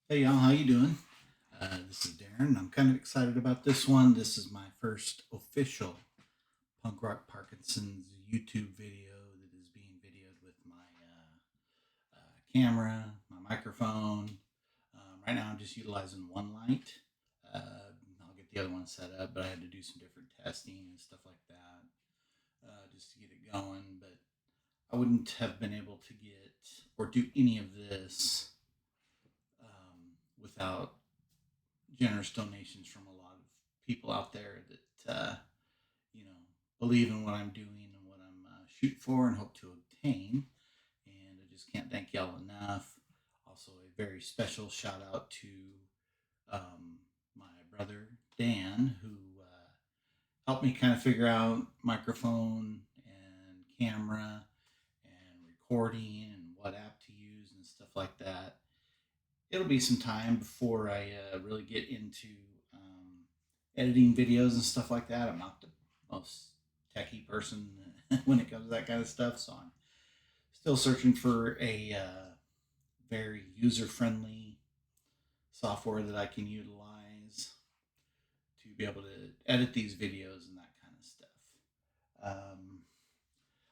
Hey y'all, how you doing? This is Darren. I'm kind of excited about this one. This is my first official Punk Rock Parkinson's YouTube video that is being videoed with my camera, my microphone. Right now, I'm just utilizing one light. I'll get the other one set up, but I had to do some different testing and stuff like that just to get it going. But I wouldn't have been able to get or do any of this without generous donations from a lot of people out there that you know believe in what I'm doing and what I'm shooting for and hope to obtain. And I just can't thank y'all enough. Also, a very special shout out to my brother Dan, who helped me kind of figure out microphone and camera and recording and what app to use and stuff like that. It'll be some time before I really get into um, editing videos and stuff like that. I'm not the most techie person when it comes to that kind of stuff, so I'm still searching for a very user friendly software that I can utilize to be able to edit these videos and that kind of stuff. Um,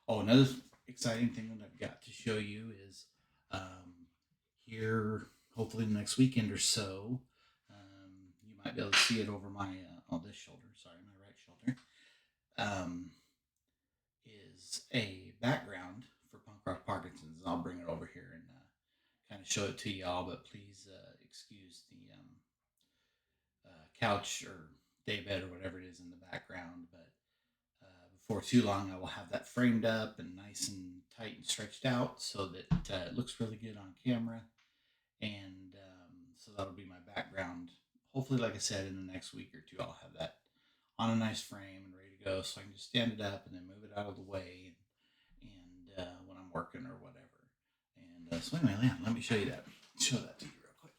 another exciting thing that I've got to show you is here, hopefully the next weekend or so. You might be able to see it over my this shoulder. Sorry, my right shoulder. Um, is a background for Punk Rock Parkinson's. I'll bring it over here and kind of show it to y'all, but please excuse the couch or daybed or whatever it is in the background. But before too long, I will have that framed up and nice and tight and stretched out so that it looks really good on camera. And so that'll be my background. Hopefully, like I said, in the next week or two, I'll have that on a nice frame and ready to go, so I can just stand it up and then move it out of the way and when I'm working or whatever. And so anyway, yeah, let me show you that. Show that to you real quick.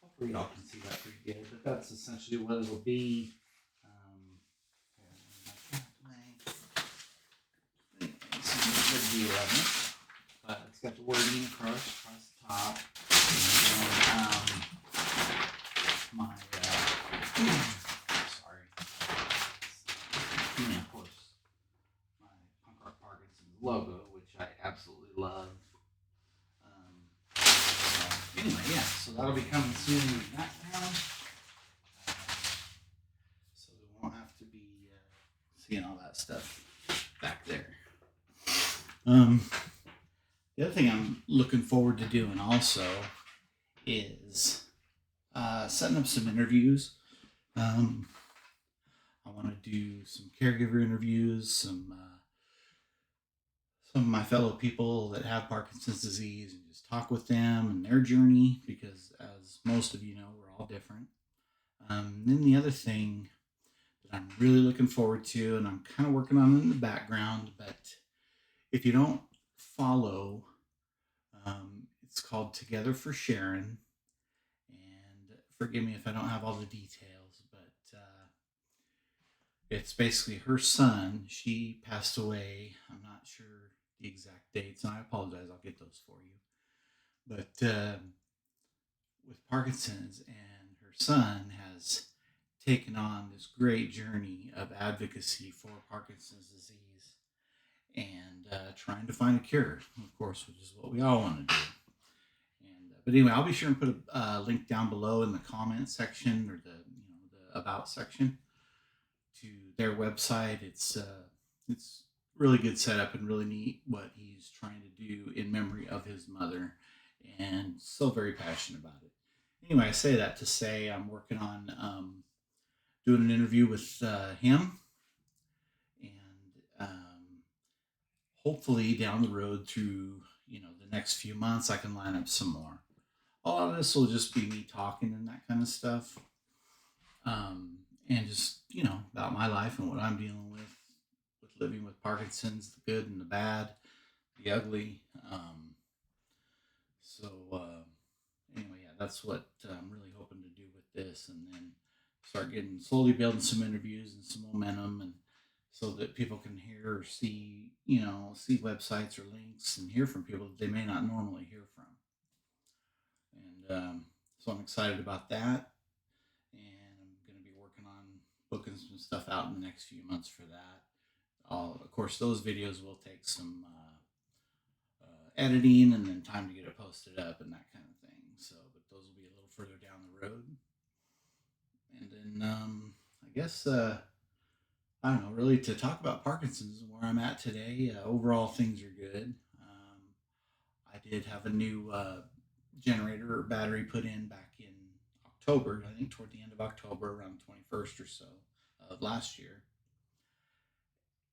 Hopefully, y'all can see that pretty good. But that's essentially what it'll be. This is a good view of it. But it's got the wording across the top. And then, my sorry, and of course my Punk Rock Parkinson's logo, which I absolutely love. Anyway, yeah, so that'll be coming soon in the background, so we won't have to be seeing all that stuff back there. The other thing I'm looking forward to doing also is setting up some interviews. I want to do some caregiver interviews, some of my fellow people that have Parkinson's disease, and just talk with them and their journey, because as most of you know, we're all different. Then the other thing that I'm really looking forward to, and I'm kind of working on it in the background, but if you don't follow, it's called Together for Sharon. And forgive me if I don't have all the details, but it's basically her son. She passed away. I'm not sure the exact dates, and I apologize. I'll get those for you. But with Parkinson's, and her son has taken on this great journey of advocacy for Parkinson's disease and trying to find a cure, of course, which is what we all want to do. And but anyway, I'll be sure and put a link down below in the comment section or the about section to their website. It's really good setup and really neat what he's trying to do in memory of his mother, and so very passionate about it. Anyway, I say that to say I'm working on doing an interview with him, and hopefully down the road through the next few months I can line up some more. A lot of this will just be me talking and that kind of stuff, and just about my life and what I'm dealing with living with Parkinson's, the good and the bad, the ugly. So anyway, yeah, that's what I'm really hoping to do with this, and then start getting slowly building some interviews and some momentum, and so that people can hear or see, see websites or links and hear from people that they may not normally hear from. And so I'm excited about that. And I'm going to be working on booking some stuff out in the next few months for that. Of course, those videos will take some editing and then time to get it posted up and that kind of thing. So, but those will be a little further down the road. And then I guess I don't know, really to talk about Parkinson's and where I'm at today. Overall, things are good. I did have a new generator or battery put in back in October, I think toward the end of October, around 21st or so of last year.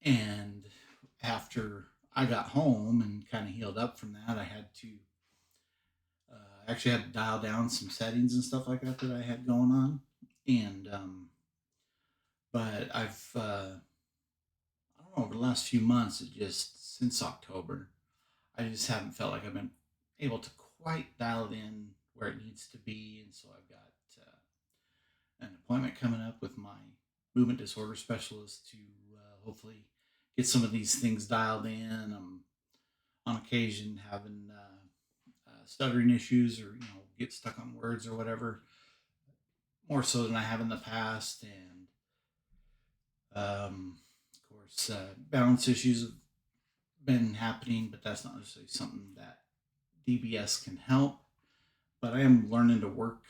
And after I got home and kind of healed up from that, I had to actually had to dial down some settings and stuff like that that I had going on. And but I've I don't know, over the last few months, it just since October, I just haven't felt like I've been able to quite dial it in where it needs to be, and so I've got an appointment coming up with my movement disorder specialist to hopefully get some of these things dialed in. I'm on occasion having stuttering issues, or get stuck on words or whatever, more so than I have in the past, and of course, balance issues have been happening, but that's not necessarily something that DBS can help. But I am learning to work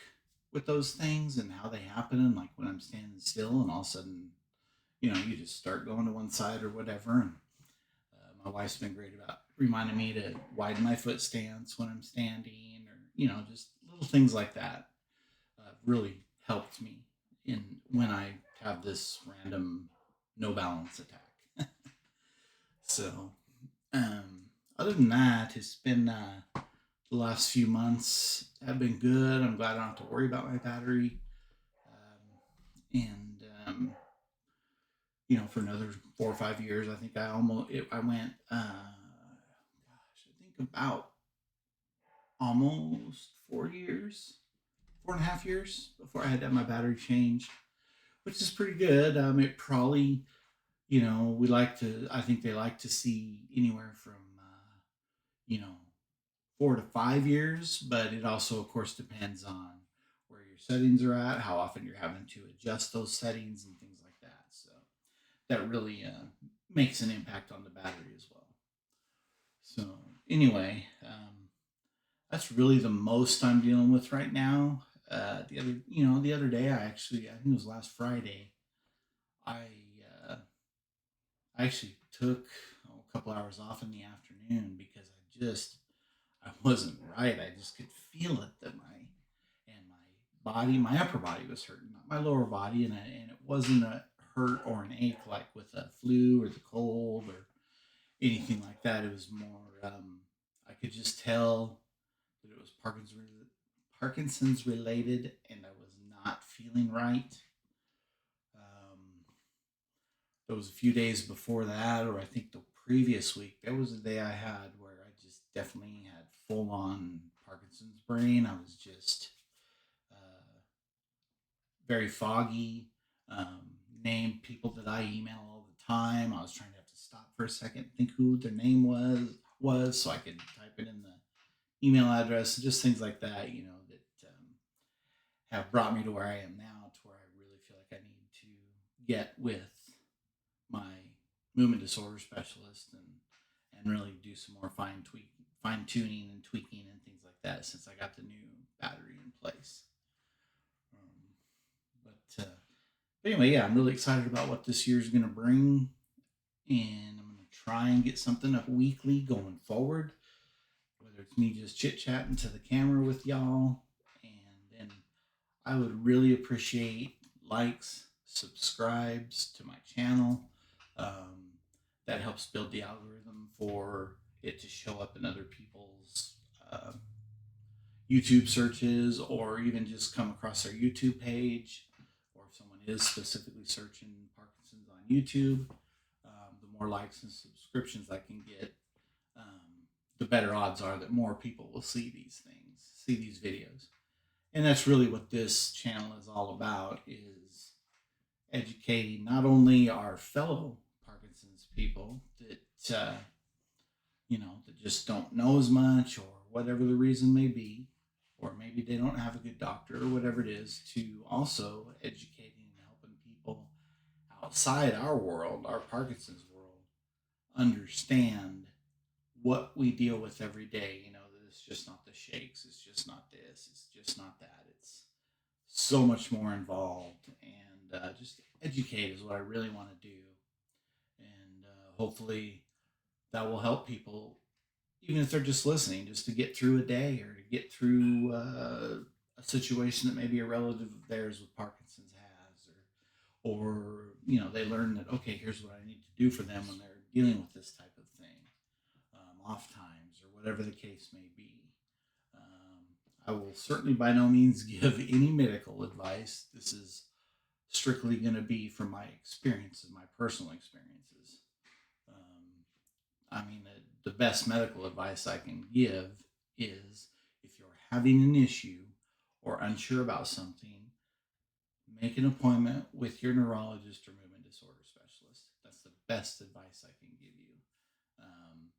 with those things and how they happen, and like when I'm standing still, and all of a sudden, you just start going to one side or whatever. And my wife's been great about reminding me to widen my foot stance when I'm standing, or just little things like that. Really helped me in when I have this random no balance attack. So, other than that, it's been the last few months have been good. I'm glad I don't have to worry about my battery. And for another 4 or 5 years, I think I went, I think about almost 4 years, 4.5 years before I had to have my battery changed, which is pretty good. It probably, I think they like to see anywhere from, you know, 4 to 5 years, but it also, of course, depends on where your settings are at, how often you're having to adjust those settings and things like that. So that really makes an impact on the battery as well. So anyway, that's really the most I'm dealing with right now. The other day, I think it was last Friday, I uh, I actually took a couple hours off in the afternoon because I wasn't right. I just could feel it that my body, my upper body was hurting, not my lower body, and it wasn't a hurt or an ache like with a flu or the cold or anything like that. It was more I could just tell that it was Parkinson's related, and I was not feeling right. Um, it was a few days before that, or I think the previous week. That was the day I had where I just definitely had full on Parkinson's brain. I was just uh, very foggy. Named people that I email all the time. I was trying to have to stop for a second, think who their name was, so I could type it in the email address, and just things like that. That have brought me to where I am now, to where I really feel like I need to get with my movement disorder specialist, and really do some more fine tuning and tweaking and things like that since I got the new battery in place. Um, but anyway, yeah, I'm really excited about what this year's going to bring, and I'm going to try and get something up weekly going forward. Whether it's me just chit chatting to the camera with y'all, and then I would really appreciate likes, subscribes to my channel. Um, that helps build the algorithm for it to show up in other people's YouTube searches, or even just come across our YouTube page. Or if someone is specifically searching Parkinson's on YouTube, the more likes and subscriptions I can get, the better odds are that more people will see these things, see these videos. And that's really what this channel is all about, is educating not only our fellow Parkinson's people that that just don't know as much, or whatever the reason may be, or maybe they don't have a good doctor or whatever it is, to also educating and helping people outside our world, our Parkinson's world, understand what we deal with every day. That it's just not the shakes, it's just not this, it's just not that. It's so much more involved, and just educate is what I really want to do. And hopefully that will help people, even if they're just listening, just to get through a day, or to get through a situation that maybe a relative of theirs with Parkinson's has, or they learn that, okay, here's what I need to do for them when they're dealing with this type of thing, off times, or whatever the case may be. I will certainly by no means give any medical advice. This is strictly going to be from my experiences, my personal experiences. Um, I mean, the best medical advice I can give is, if you're having an issue or unsure about something, make an appointment with your neurologist or movement disorder specialist. That's the best advice I can give you. Um,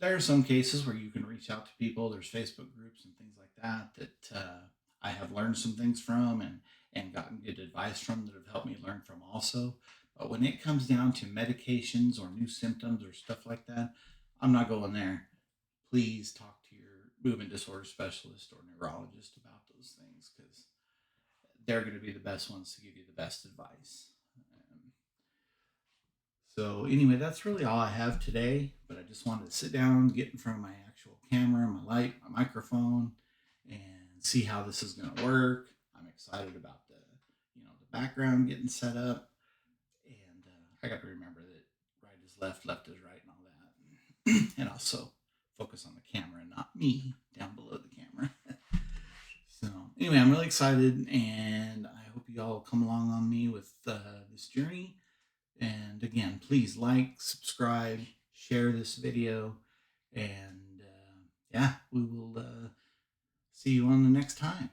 there are some cases where you can reach out to people. There's Facebook groups and things like that I have learned some things from, and gotten good advice from, that have helped me learn from also. But when it comes down to medications or new symptoms or stuff like that, I'm not going there. Please talk to your movement disorder specialist or neurologist about those things, because they're going to be the best ones to give you the best advice. So anyway, that's really all I have today. But I just wanted to sit down, get in front of my actual camera, my light, my microphone, and see how this is going to work. I'm excited about the background getting set up, and I got to remember that right is left, left is right, and all that, and also focus on the camera and not me down below the camera. So anyway, I'm really excited, and I hope you all come along on me with this journey. And again, please like, subscribe, share this video, and yeah, we will see you on the next time.